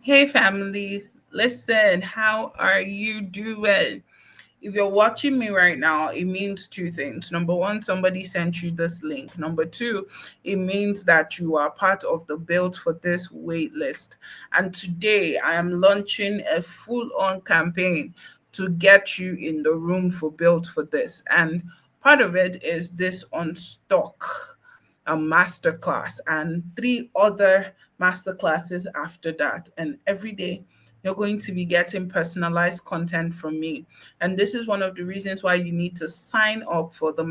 Hey family, listen, how are you doing? If you're watching me right now, it means two things. Number one, somebody sent you this link. Number two, it means that you are part of the build for this wait list. And today I am launching a full on campaign to get you in the room for build for this. And part of it is this on stock a masterclass and three other masterclasses after that. And every day you're going to be getting personalized content from me. And this is one of the reasons why you need to sign up for the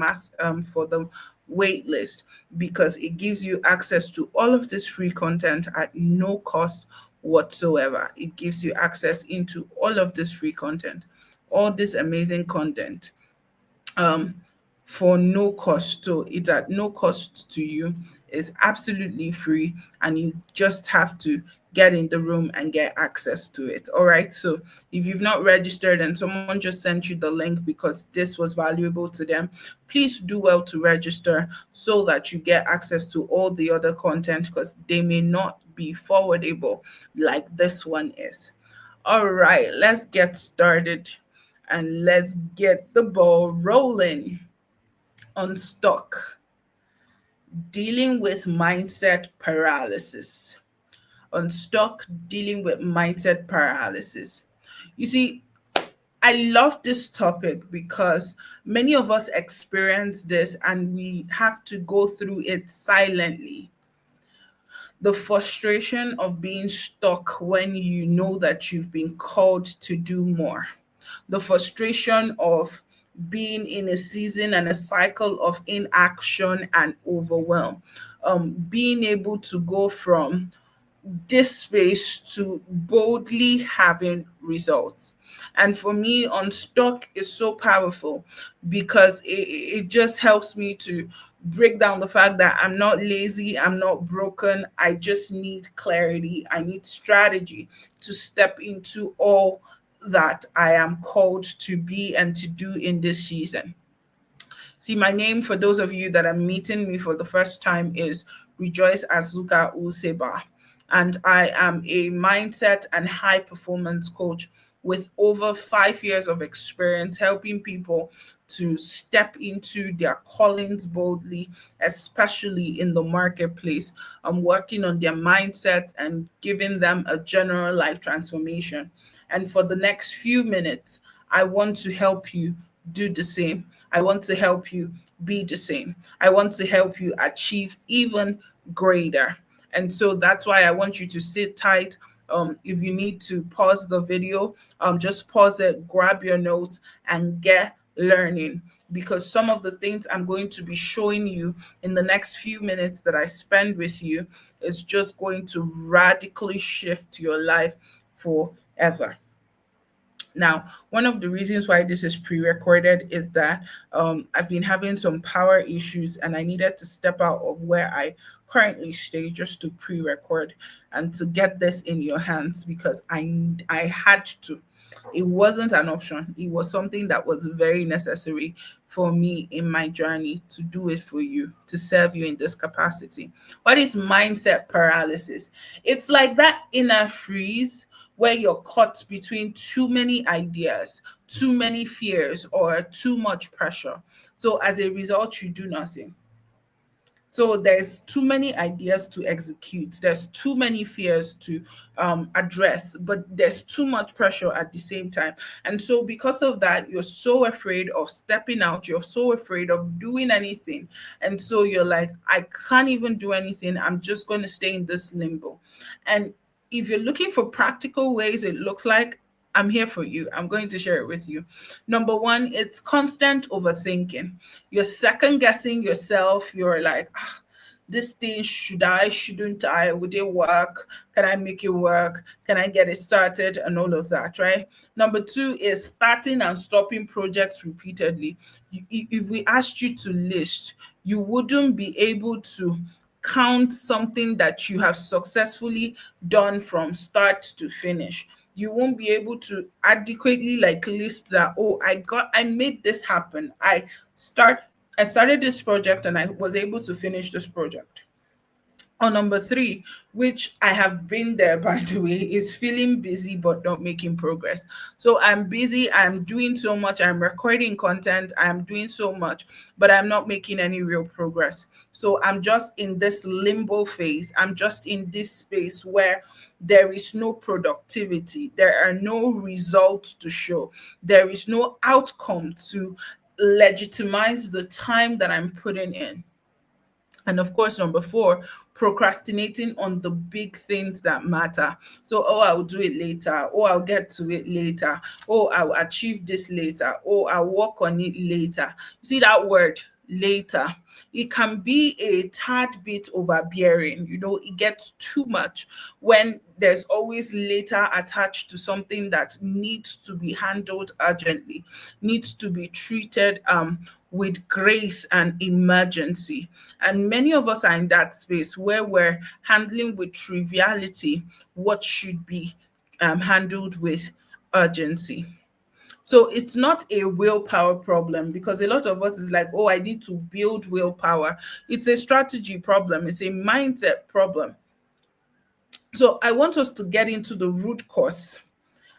for the wait list because it gives you access to all of this free content at no cost whatsoever. It gives you access into all of this free content, all this amazing content um, for no cost. So it's at no cost to you. It's absolutely free, and you just have to get in the room and get access to it. All right. So if you've not registered and someone just sent you the link because this was valuable to them, please do well to register so that you get access to all the other content because they may not be forwardable like this one is. All right, let's get started and let's get the ball rolling. Unstuck, dealing with mindset paralysis. Unstuck, dealing with mindset paralysis. You see, I love this topic because many of us experience this and we have to go through it silently. The frustration of being stuck when you know that you've been called to do more, the frustration of being in a season and a cycle of inaction and overwhelm, being able to go from this space to boldly having results. And for me, Unstuck is so powerful because it just helps me to break down the fact that I'm not lazy, I'm not broken. I just need clarity, I need strategy to step into all that I am called to be and to do in this season. See, my name for those of you that are meeting me for the first time is Rejoice Azuka Useba. And I am a mindset and high performance coach with over 5 years of experience helping people to step into their callings boldly, especially in the marketplace. I'm working on their mindset and giving them a general life transformation. And for the next few minutes, I want to help you do the same. I want to help you be the same. I want to help you achieve even greater. And so that's why I want you to sit tight. If you need to pause the video, just pause it, grab your notes, and get learning. Because some of the things I'm going to be showing you in the next few minutes that I spend with you is just going to radically shift your life forever. Now, one of the reasons why this is pre recorded is that I've been having some power issues and I needed to step out of where I currently stay just to pre record and to get this in your hands because I had to. It wasn't an option, it was something that was very necessary for me in my journey to do it for you, to serve you in this capacity. What is mindset paralysis? It's like that inner freeze where you're caught between too many ideas, too many fears, or too much pressure. So as a result, you do nothing. So there's too many ideas to execute. There's too many fears to address, but there's too much pressure at the same time. And so because of that, you're so afraid of stepping out. You're so afraid of doing anything. And so you're like, I can't even do anything. I'm just going to stay in this limbo. And if you're looking for practical ways, it looks like I'm here for you. I'm going to share it with you. Number one, it's constant overthinking. You're second guessing yourself. You're like, "Ah, this thing, should I, shouldn't I? Would it work? Can I make it work? Can I get it started? And all of that, right? Number two is starting and stopping projects repeatedly. If we asked you to list, you wouldn't be able to count something that you have successfully done from start to finish. You won't be able to adequately like list that, oh, I made this happen. I started this project and I was able to finish this project. Or number three, which I have been there by the way, is feeling busy but not making progress. So I'm busy, I'm doing so much, I'm recording content, I'm doing so much, but I'm not making any real progress. So I'm just in this limbo phase. I'm just in this space where there is no productivity, there are no results to show, there is no outcome to legitimize the time that I'm putting in. And of course, number four, procrastinating on the big things that matter. So, oh, I'll do it later. Oh, I'll get to it later. Oh, I'll achieve this later. Oh, I'll work on it later. You see that word, later? It can be a tad bit overbearing. It gets too much when there's always later attached to something that needs to be handled urgently, needs to be treated with grace and emergency. And many of us are in that space where we're handling with triviality what should be handled with urgency. So it's not a willpower problem, because a lot of us is like, oh, I need to build willpower. It's a strategy problem, it's a mindset problem. So I want us to get into the root cause.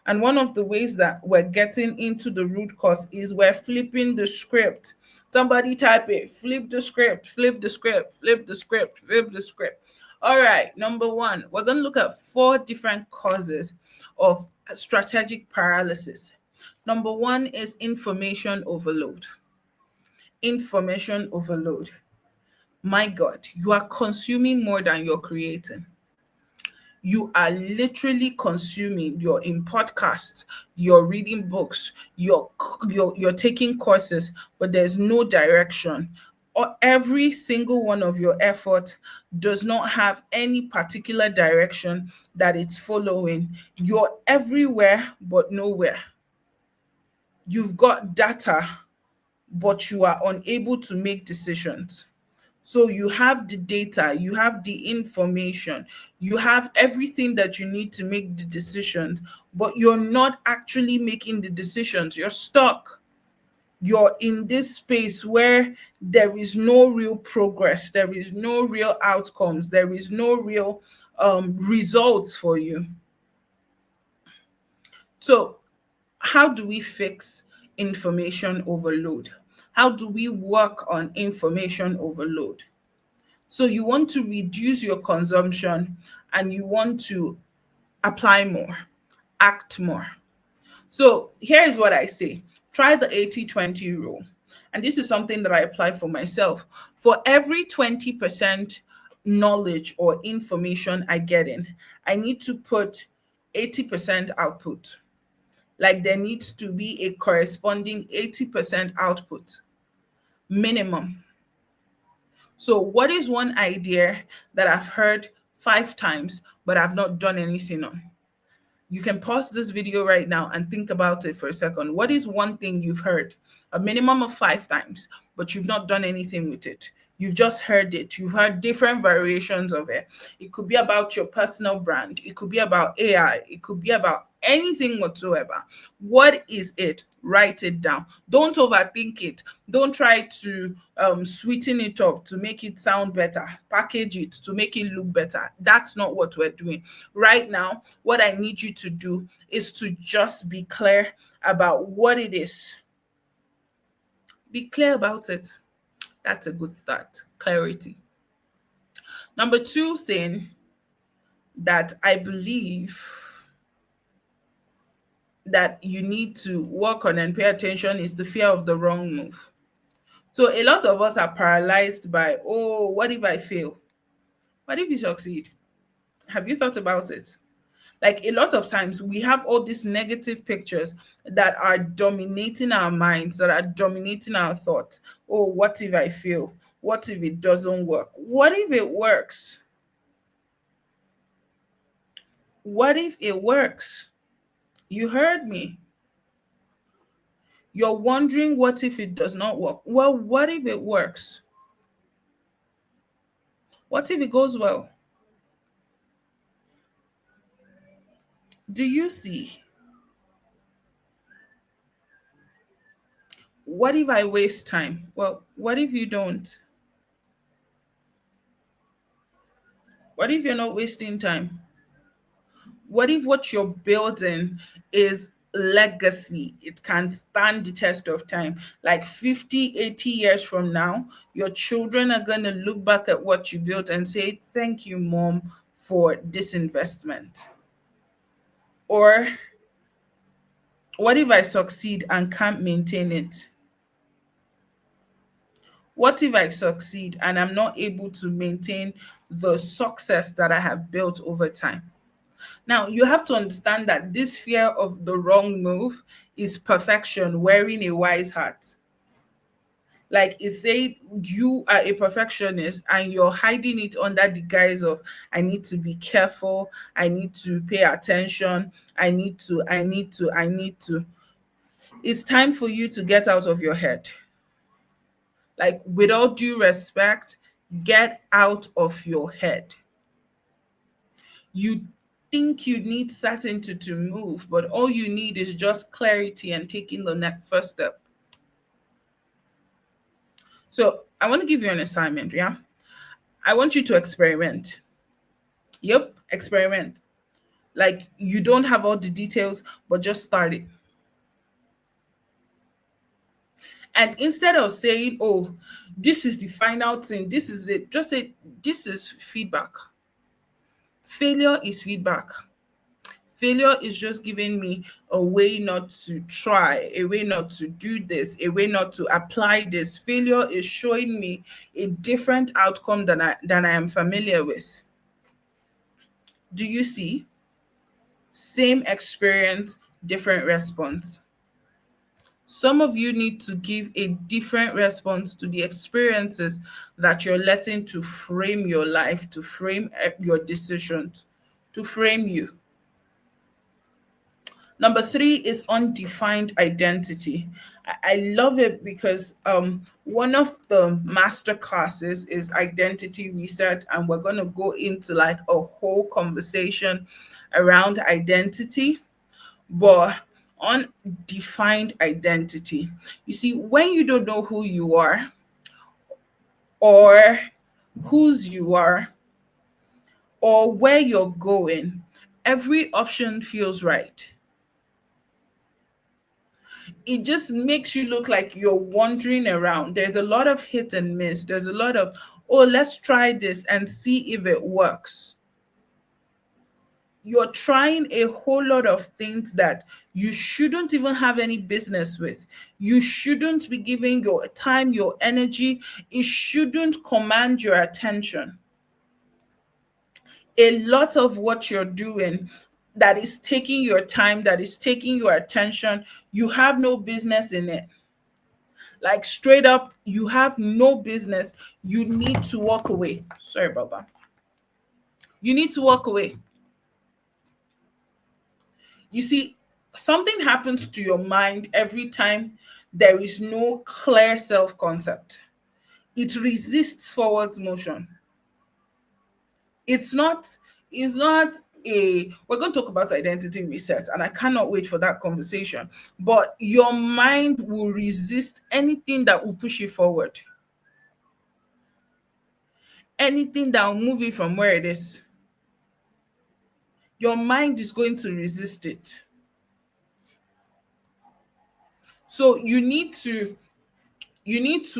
And one of the ways that we're getting into the root cause is we're flipping the script. Somebody type it, flip the script, flip the script, flip the script, flip the script. All right, number one, we're going to look at four different causes of strategic paralysis. Number one is information overload. Information overload. My God, you are consuming more than you're creating. You are literally consuming. You're in podcasts, you're reading books, you're taking courses, but there's no direction. Or every single one of your effort does not have any particular direction that it's following. You're everywhere but nowhere. You've got data, but you are unable to make decisions. So you have the data, you have the information, you have everything that you need to make the decisions, but you're not actually making the decisions. You're stuck. You're in this space where there is no real progress, there is no real outcomes, there is no real results for you. So, how do we fix information overload? How do we work on information overload? So you want to reduce your consumption and you want to apply more, act more. So here is what I say. Try the 80-20 rule. And this is something that I apply for myself. For every 20% knowledge or information I get in, I need to put 80% output. Like there needs to be a corresponding 80% output minimum. So, what is one idea that I've heard 5 times but I've not done anything on? You can pause this video right now and think about it for a second. What is one thing you've heard a minimum of 5 times, but you've not done anything with it? You've just heard it. You've heard different variations of it. It could be about your personal brand. It could be about AI. It could be about anything whatsoever. What is it? Write it down. Don't overthink it. Don't try to sweeten it up to make it sound better. Package it to make it look better. That's not what we're doing. Right now, what I need you to do is to just be clear about what it is. Be clear about it. That's a good start. Clarity. Number two thing that I believe that you need to work on and pay attention is the fear of the wrong move. So a lot of us are paralyzed by, oh, what if I fail? What if you succeed? Have you thought about it? Like a lot of times we have all these negative pictures that are dominating our minds, that are dominating our thoughts. Oh, what if I fail? What if it doesn't work? What if it works? What if it works? You heard me. You're wondering what if it does not work? Well, what if it works? What if it goes well? Do you see? What if I waste time? Well, what if you don't? What if you're not wasting time? What if what you're building is legacy? It can stand the test of time. Like 50, 80 years from now, your children are going to look back at what you built and say, thank you, mom, for this investment. Or what if I succeed and can't maintain it? What if I succeed and I'm not able to maintain the success that I have built over time? Now, you have to understand that this fear of the wrong move is perfection wearing a wise hat. Like it say you are a perfectionist and you're hiding it under the guise of I need to be careful, I need to pay attention, I need to. It's time for you to get out of your head. Like, with all due respect, get out of your head. You think you need certainty to move, but all you need is just clarity and taking the next first step. So I want to give you an assignment. Yeah. I want you to experiment. Yep, experiment. Like, you don't have all the details, but just start it. And instead of saying, oh, this is the final thing, this is it, just say, this is feedback. Failure is feedback. Failure is just giving me a way not to try, a way not to do this, a way not to apply this. Failure is showing me a different outcome than I am familiar with. Do you see? Same experience, different response. Some of you need to give a different response to the experiences that you're letting to frame your life, to frame your decisions, to frame you. Number three is undefined identity. I love it because one of the master classes is identity reset, and we're going to go into like a whole conversation around identity, but undefined identity. You see, when you don't know who you are or whose you are or where you're going, every option feels right. It just makes you look like you're wandering around. There's a lot of hit and miss. There's a lot of, oh, let's try this and see if it works. You're trying a whole lot of things that you shouldn't even have any business with. You shouldn't be giving your time, your energy. It shouldn't command your attention. A lot of what you're doing that is taking your time, that is taking your attention, you have no business in it. Like, straight up, you have no business. You need to walk away. Sorry about that. You need to walk away. You see, something happens to your mind every time there is no clear self concept. It resists forwards motion. It's not, it's not we're going to talk about identity reset, and I cannot wait for that conversation. But your mind will resist anything that will push you forward, anything that will move it from where it is. Your mind is going to resist it. So you need to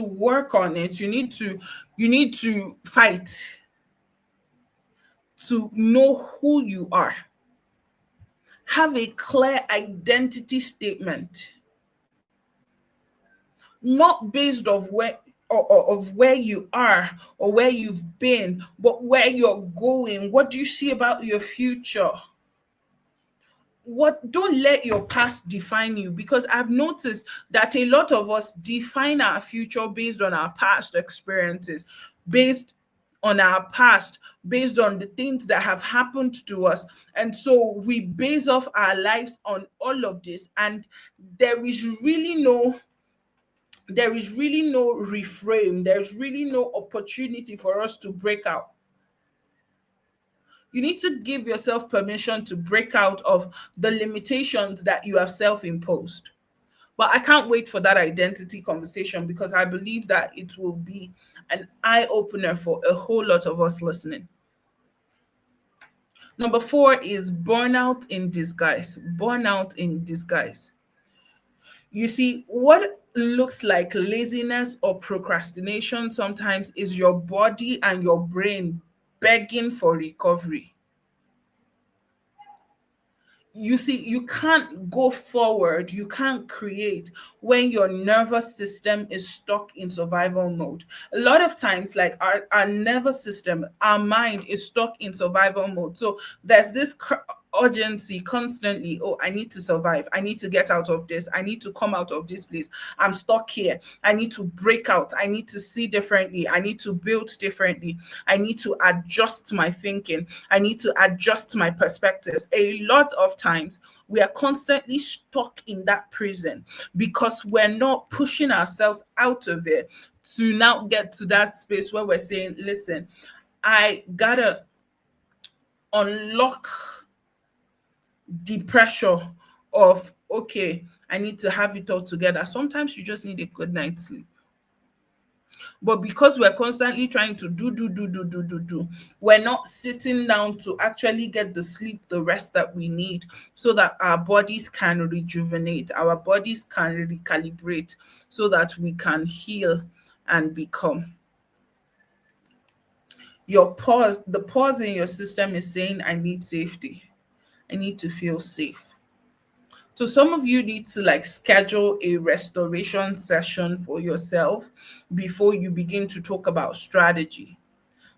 work on it. You need to fight to know who you are. Have a clear identity statement, not based of where you are or where you've been, but where you're going. What do you see about your future? What Don't let your past define you, because I've noticed that a lot of us define our future based on our past experiences, based on our past, based on the things that have happened to us. And so we base off our lives on all of this, and there is really no reframe. There's really no opportunity for us to break out. You need to give yourself permission to break out of the limitations that you have self-imposed. But I can't wait for that identity conversation, because I believe that it will be an eye opener for a whole lot of us listening. Number four is burnout in disguise. Burnout in disguise. You see, what looks like laziness or procrastination sometimes is your body and your brain begging for recovery. You see, you can't go forward, you can't create when your nervous system is stuck in survival mode. A lot of times, like our nervous system, our mind is stuck in survival mode. So there's this urgency constantly. Oh, I need to survive, I need to get out of this, I need to come out of this place, I'm stuck here, I need to break out, I need to see differently, I need to build differently, I need to adjust my thinking, I need to adjust my perspectives. A lot of times we are constantly stuck in that prison because we're not pushing ourselves out of it to now get to that space where we're saying, listen, I gotta unlock the pressure of, okay, I need to have it all together. Sometimes you just need a good night's sleep. But because we're constantly trying to do, we're not sitting down to actually get the sleep, the rest that we need so that our bodies can rejuvenate, our bodies can recalibrate, so that we can heal and become. The pause in your system is saying, I need safety. I need to feel safe. So some of you need to like schedule a restoration session for yourself before you begin to talk about strategy.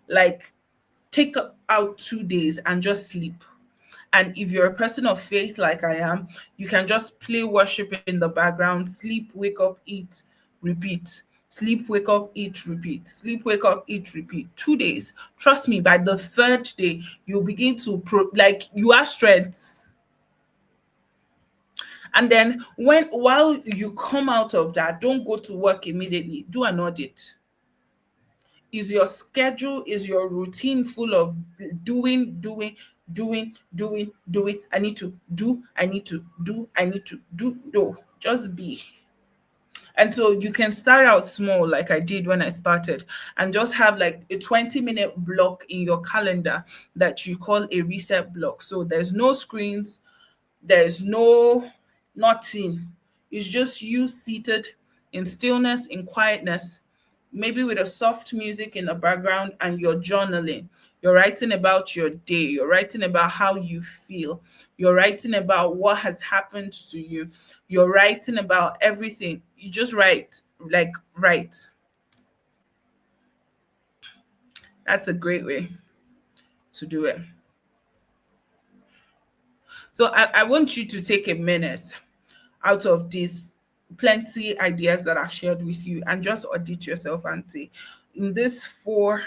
Like take out 2 days and just sleep. And if you're a person of faith like I am, you can just play worship in the background, sleep, wake up, eat, repeat. Sleep, wake up, eat, repeat. Sleep, wake up, eat, repeat. 2 days. Trust me, by the third day, you'll begin to like you have strength. And then while you come out of that, don't go to work immediately. Do an audit. Is your schedule, is your routine full of doing? I need to do, I need to do, I need to do. No, just be. And so you can start out small, like I did when I started, and just have like a 20-minute block in your calendar that you call a reset block. So there's no screens, there's no nothing. It's just you seated in stillness, in quietness, maybe with a soft music in the background, and you're journaling. You're writing about your day. You're writing about how you feel. You're writing about what has happened to you. You're writing about everything. You just write, like, write. That's a great way to do it. So I want you to take a minute out of these plenty ideas that I've shared with you and just audit yourself and say, in these four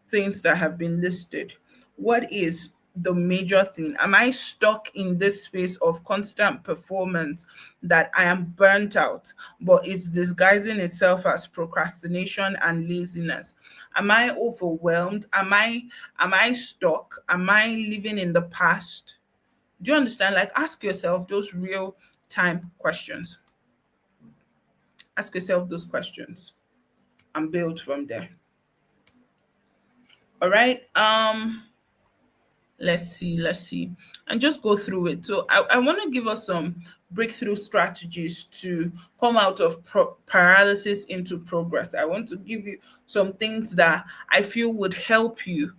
things that have been listed, what is the major thing? Am I stuck in this space of constant performance that I am burnt out, but it's disguising itself as procrastination and laziness? Am I overwhelmed? Am I stuck? Am I living in the past? Do you understand? Like, ask yourself those real time questions. Ask yourself those questions and build from there. All right. Let's see, and just go through it. So I want to give us some breakthrough strategies to come out of paralysis into progress. I want to give you some things that I feel would help you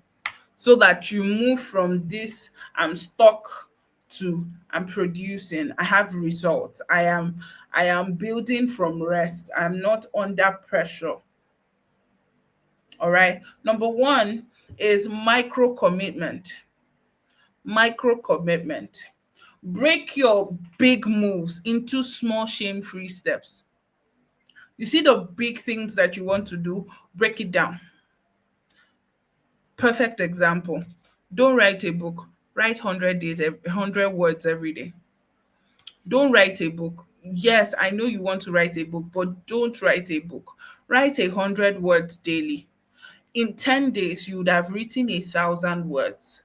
so that you move from this I'm stuck to I'm producing, I have results, I am building from rest, I'm not under pressure. All right. Number one is micro commitment. Break your big moves into small shame-free steps. You see the big things that you want to do, break it down. Perfect example. Don't write a book. Write 100 words every day. Don't write a book. Yes, I know you want to write a book, but don't write a book. Write 100 words daily. In 10 days, you would have written 1,000 words.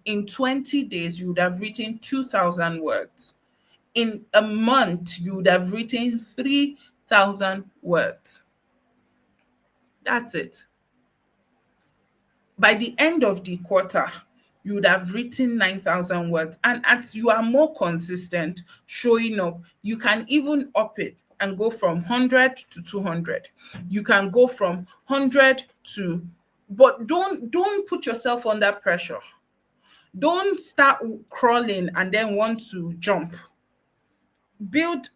In 20 days, you would have written 2,000 words. In a month, you would have written 3,000 words. That's it. By the end of the quarter, you would have written 9,000 words. And as you are more consistent showing up, you can even up it and go from 100 to 200. You can go from 100 to, but don't put yourself under pressure. Don't start crawling and then want to jump. Build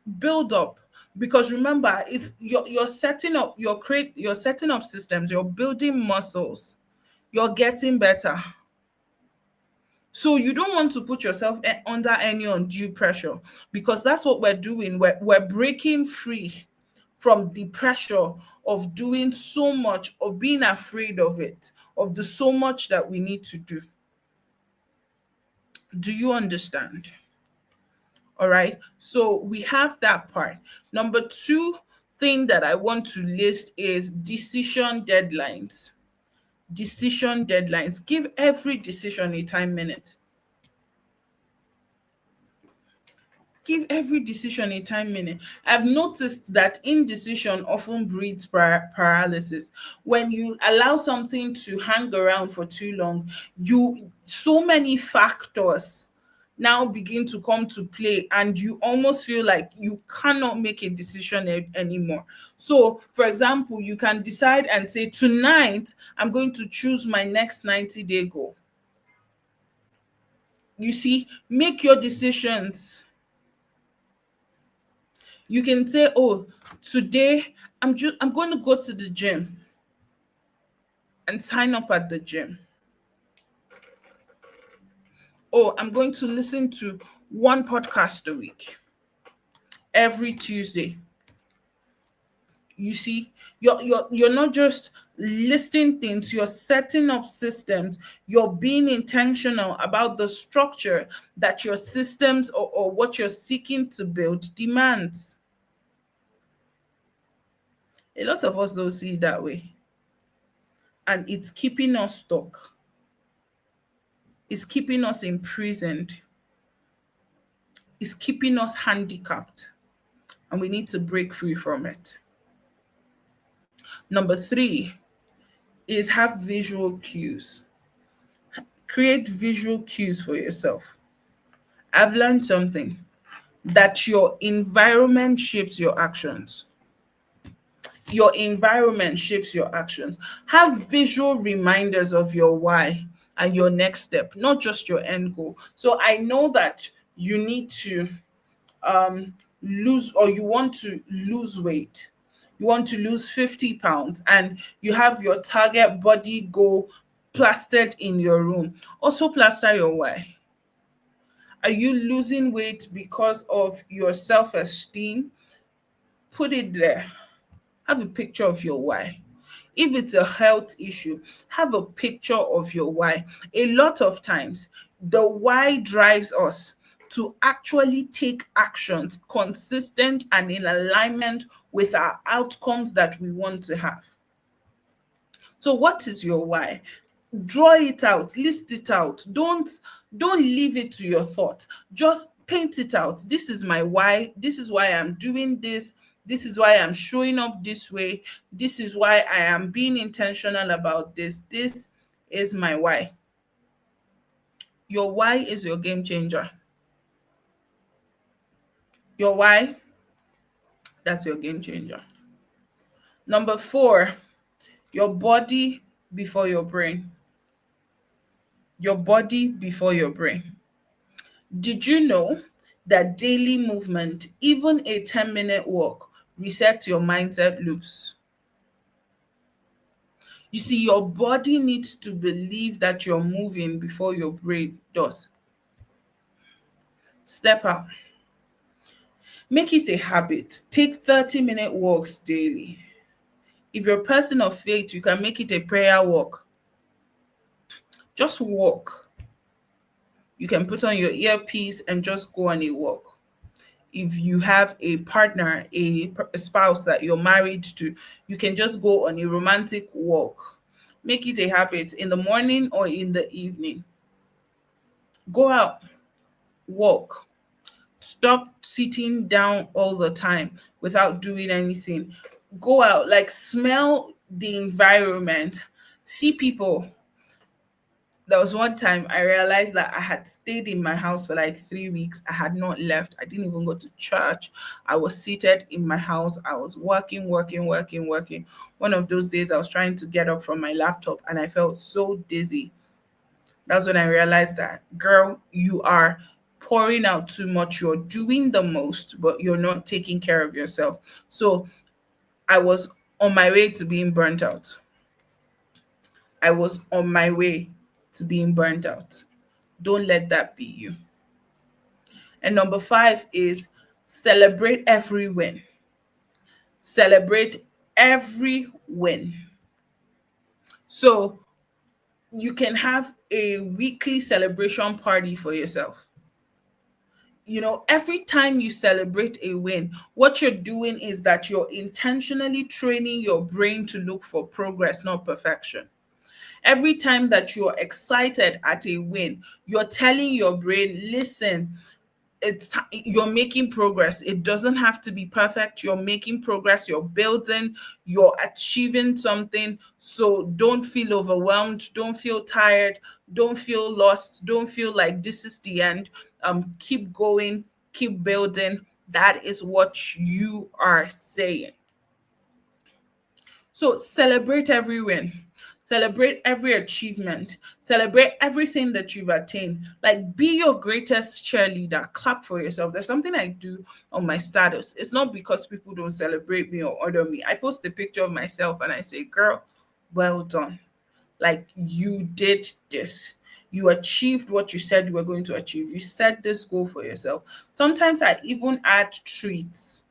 up, because remember, it's you're setting up, you're setting up systems, you're building muscles, you're getting better. So you don't want to put yourself under any undue pressure, because that's what we're doing. We're breaking free from the pressure of doing so much, of being afraid of it, of the so much that we need to do. Do you understand? All right. So we have that part. Number two thing that I want to list is decision deadlines. Decision deadlines. Give every decision a time limit. Give every decision a time limit. I've noticed that indecision often breeds paralysis. When you allow something to hang around for too long, so many factors now begin to come to play, and you almost feel like you cannot make a decision anymore. So, for example, you can decide and say, tonight I'm going to choose my next 90-day goal. You see, make your decisions. You can say, oh, today I'm going to go to the gym and sign up at the gym. Oh, I'm going to listen to one podcast a week, every Tuesday. You see, you're not just listing things, you're setting up systems, you're being intentional about the structure that your systems, or what you're seeking to build, demands. A lot of us don't see it that way, and it's keeping us stuck. It's keeping us imprisoned. It's keeping us handicapped, and we need to break free from it. Number three is have visual cues. Create visual cues for yourself. I've learned something, that your environment shapes your actions. Your environment shapes your actions. Have visual reminders of your why and your next step, not just your end goal. So I know that you need to lose, or you want to lose weight. You want to lose 50 pounds, and you have your target body goal plastered in your room. Also plaster your why. Are you losing weight because of your self-esteem? Put it there. Have a picture of your why. If it's a health issue, have a picture of your why. A lot of times, the why drives us to actually take actions consistent and in alignment with our outcomes that we want to have. So what is your why? Draw it out, list it out. Don't leave it to your thought. Just paint it out. This is my why. This is why I'm doing this. This is why I'm showing up this way. This is why I am being intentional about this. This is my why. Your why is your game changer. Your why, that's your game changer. Number four, your body before your brain. Your body before your brain. Did you know that daily movement, even a 10-minute walk, resets your mindset loops? You see, your body needs to believe that you're moving before your brain does. Step out. Make it a habit. Take 30-minute walks daily. If you're a person of faith, you can make it a prayer walk. Just walk. You can put on your earpiece and just go on a walk. If you have a partner, a spouse that you're married to, you can just go on a romantic walk. Make it a habit in the morning or in the evening. Go out, walk. Stop sitting down all the time without doing anything. Go out, like smell the environment, see people, There was one time I realized that I had stayed in my house for like 3 weeks. I had not left. I didn't even go to church. I was seated in my house. I was working, working, working, working. One of those days I was trying to get up from my laptop and I felt so dizzy. That's when I realized that, girl, you are pouring out too much. You're doing the most, but you're not taking care of yourself. So I was on my way to being burnt out. I was on my way to being burnt out. Don't let that be you. And number five is celebrate every win. Celebrate every win. So you can have a weekly celebration party for yourself. Every time you celebrate a win, what you're doing is that you're intentionally training your brain to look for progress, not perfection. Every time that you're excited at a win, you're telling your brain, listen, you're making progress. It doesn't have to be perfect. You're making progress, you're building, you're achieving something. So don't feel overwhelmed, don't feel tired, don't feel lost, don't feel like this is the end. Keep going, keep building. That is what you are saying. So celebrate every win, celebrate every achievement, celebrate everything that you've attained. Like, be your greatest cheerleader. Clap for yourself. There's something I do on my status. It's not because people don't celebrate me or honor me. I post a picture of myself and I say, girl, well done. Like, you did this. You achieved what you said you were going to achieve. You set this goal for yourself. Sometimes I even add treats.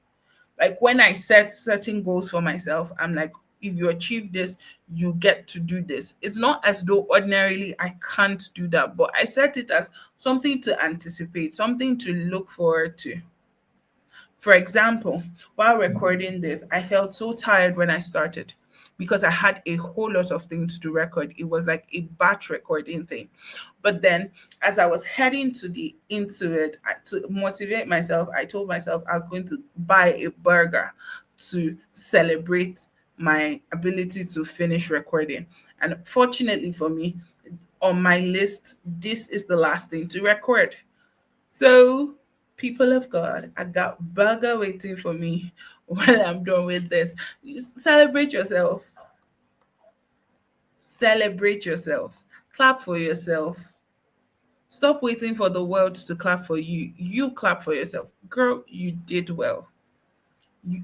Like, when I set certain goals for myself, I'm like, if you achieve this, you get to do this. It's not as though ordinarily I can't do that, but I set it as something to anticipate, something to look forward to. For example, while recording this, I felt so tired when I started because I had a whole lot of things to record. It was like a batch recording thing. But then as I was heading into it, to motivate myself, I told myself I was going to buy a burger to celebrate my ability to finish recording. And fortunately for me, on my list, this is the last thing to record. So, people of God, I got burger waiting for me while I'm done with this. You celebrate yourself. Celebrate yourself. Clap for yourself. Stop waiting for the world to clap for you. You clap for yourself. Girl, you did well.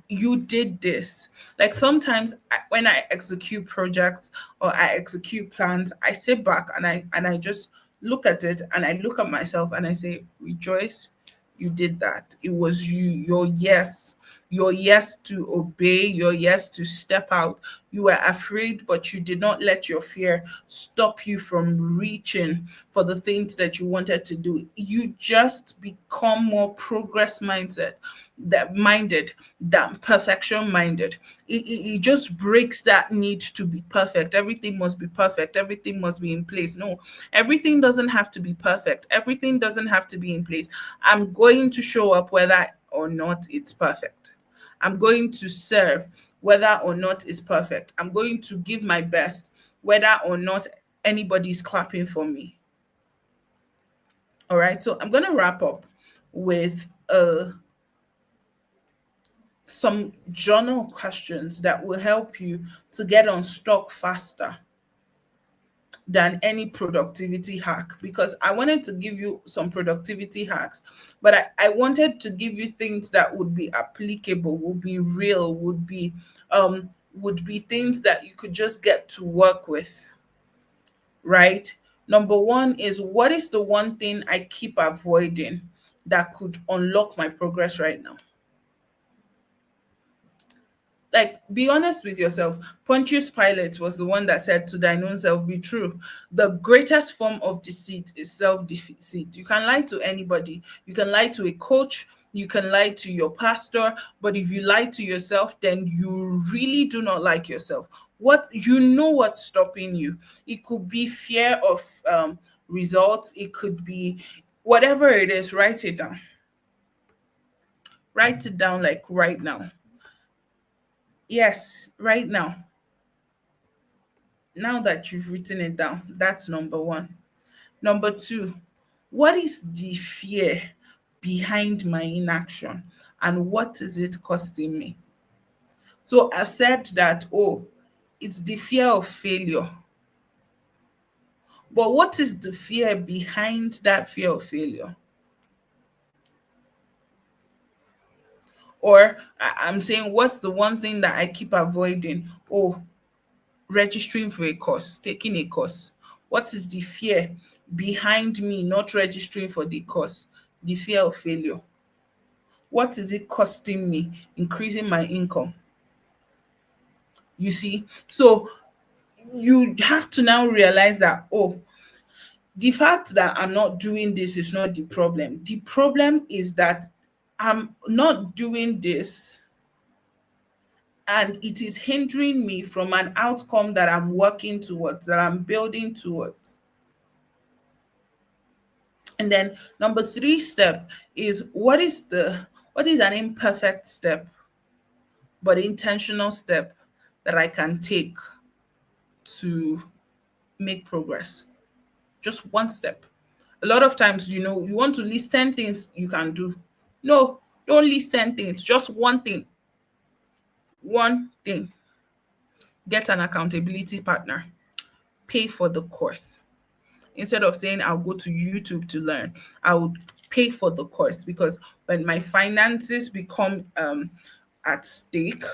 You did this. Like, sometimes when I execute projects or I execute plans, I sit back and I just look at it and I look at myself and I say, rejoice, you did that. It was you, your yes to obey, your yes to step out. You were afraid, but you did not let your fear stop you from reaching for the things that you wanted to do. You just become more progress minded than perfection minded. It just breaks that need to be perfect. Everything must be perfect. Everything must be in place. No, everything doesn't have to be perfect. Everything doesn't have to be in place. I'm going to show up whether or not it's perfect. I'm going to serve whether or not it's perfect. I'm going to give my best whether or not anybody's clapping for me. All right. So I'm going to wrap up with some journal questions that will help you to get unstuck faster than any productivity hack, because I wanted to give you some productivity hacks, but I wanted to give you things that would be applicable, would be real, would be things that you could just get to work with, right? Number one is, what is the one thing I keep avoiding that could unlock my progress right now? Like, be honest with yourself. Pontius Pilate was the one that said, to thine own self be true. The greatest form of deceit is self-deceit. You can lie to anybody. You can lie to a coach. You can lie to your pastor. But if you lie to yourself, then you really do not like yourself. What's stopping you? It could be fear of results. It could be whatever it is. Write it down. Write it down, like right now. Yes, right now. Now that you've written it down, that's number one. Number two, what is the fear behind my inaction and what is it costing me? So I said that, oh, it's the fear of failure. But what is the fear behind that fear of failure? Or I'm saying, what's the one thing that I keep avoiding? Oh, registering for a course, taking a course. What is the fear behind me not registering for the course? The fear of failure. What is it costing me? Increasing my income. You see? So you have to now realize that, oh, the fact that I'm not doing this is not the problem. The problem is that I'm not doing this and it is hindering me from an outcome that I'm working towards, that I'm building towards. And then number three step is what is an imperfect step but intentional step that I can take to make progress? Just one step. A lot of times, you want to list 10 things you can do. No, don't list 10 things, just one thing. One thing. Get an accountability partner. Pay for the course. Instead of saying I'll go to YouTube to learn, I would pay for the course, because when my finances become at stake,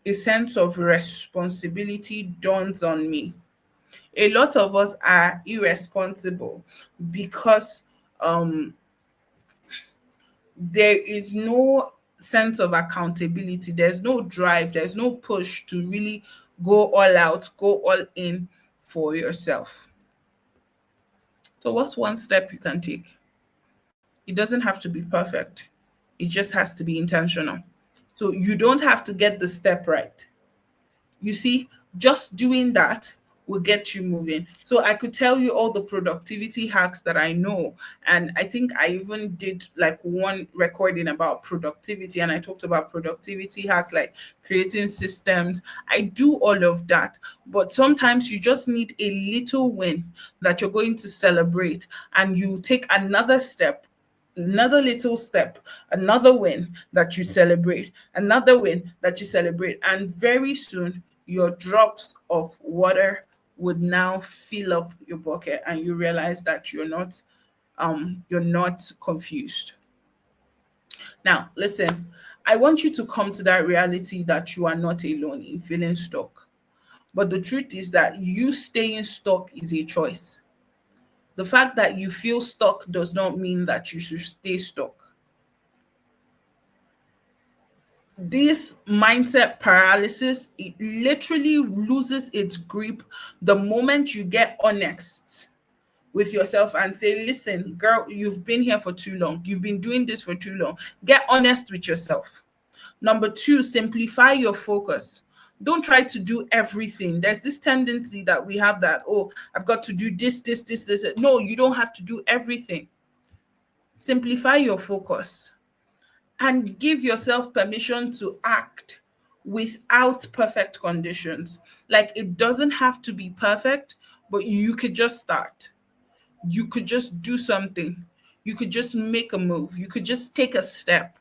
a sense of responsibility dawns on me. A lot of us are irresponsible because um, there is no sense of accountability. There's no drive. There's no push to really go all out, go all in for yourself. So, what's one step you can take? It doesn't have to be perfect, it just has to be intentional. So, you don't have to get the step right. You see, just doing that will get you moving. So I could tell you all the productivity hacks that I know. And I think I even did like one recording about productivity, and I talked about productivity hacks like creating systems. I do all of that. But sometimes you just need a little win that you're going to celebrate, and you take another step, another little step, another win that you celebrate, another win that you celebrate, and very soon your drops of water would now fill up your bucket, and you realize that you're not confused. Now, listen, I want you to come to that reality that you are not alone in feeling stuck. But the truth is that you staying stuck is a choice. The fact that you feel stuck does not mean that you should stay stuck. This mindset paralysis, it literally loses its grip the moment you get honest with yourself and say, listen, girl, you've been here for too long. You've been doing this for too long. Get honest with yourself. Number two, simplify your focus. Don't try to do everything. There's this tendency that we have that, oh, I've got to do this. No, you don't have to do everything. Simplify your focus and give yourself permission to act without perfect conditions. Like, it doesn't have to be perfect, but you could just start. You could just do something. You could just make a move. You could just take a step.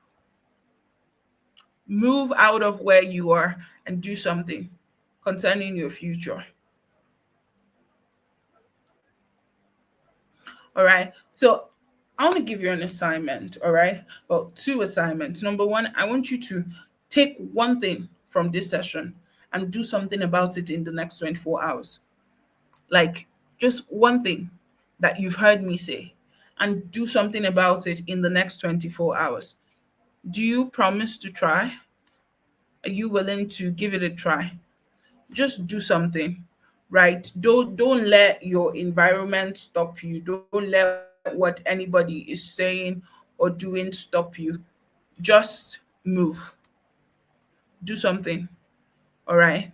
Move out of where you are and do something concerning your future. All right. So I want to give you an assignment. All right. Well, two assignments. Number one, I want you to take one thing from this session and do something about it in the next 24 hours. Like, just one thing that you've heard me say, and do something about it in the next 24 hours. Do you promise to try? Are you willing to give it a try? Just do something, right? Don't let your environment stop you. Don't let what anybody is saying or doing stop you. Just move. Do something. All right.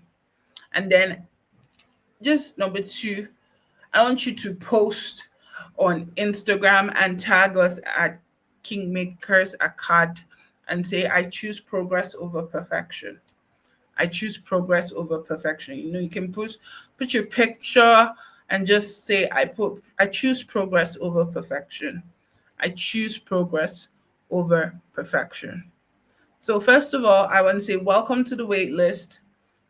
And then, just number two, I want you to post on Instagram and tag us at Kingmakers Acad and say, I choose progress over perfection. I choose progress over perfection. You can put your picture and just say, I choose progress over perfection. I choose progress over perfection. So first of all, I want to say welcome to the wait list,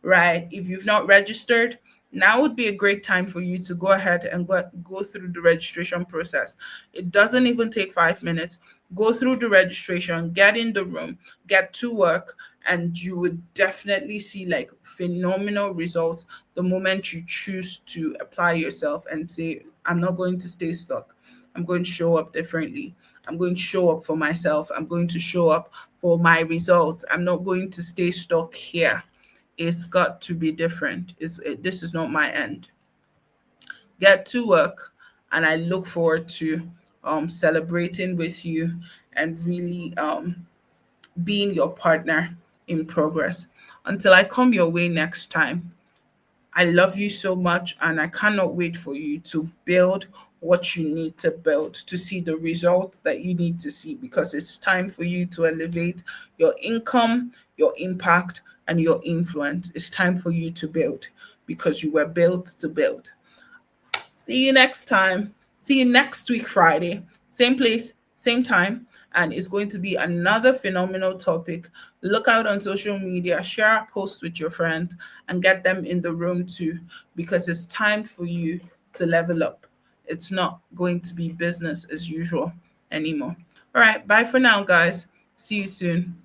right? If you've not registered, now would be a great time for you to go ahead and go through the registration process. It doesn't even take 5 minutes. Go through the registration, get in the room, get to work, and you would definitely see like phenomenal results the moment you choose to apply yourself and say, I'm not going to stay stuck. I'm going to show up differently. I'm going to show up for myself. I'm going to show up for my results. I'm not going to stay stuck here. It's got to be different. This is not my end. Get to work, and I look forward to celebrating with you and really being your partner in progress. Until I come your way next time, I love you so much, and I cannot wait for you to build what you need to build to see the results that you need to see, because it's time for you to elevate your income, your impact, and your influence. It's time for you to build because you were built to build. See you next time. See you next week, Friday. Same place, same time. And it's going to be another phenomenal topic. Look out on social media, share our posts with your friends, and get them in the room too, because it's time for you to level up. It's not going to be business as usual anymore. All right. Bye for now, guys. See you soon.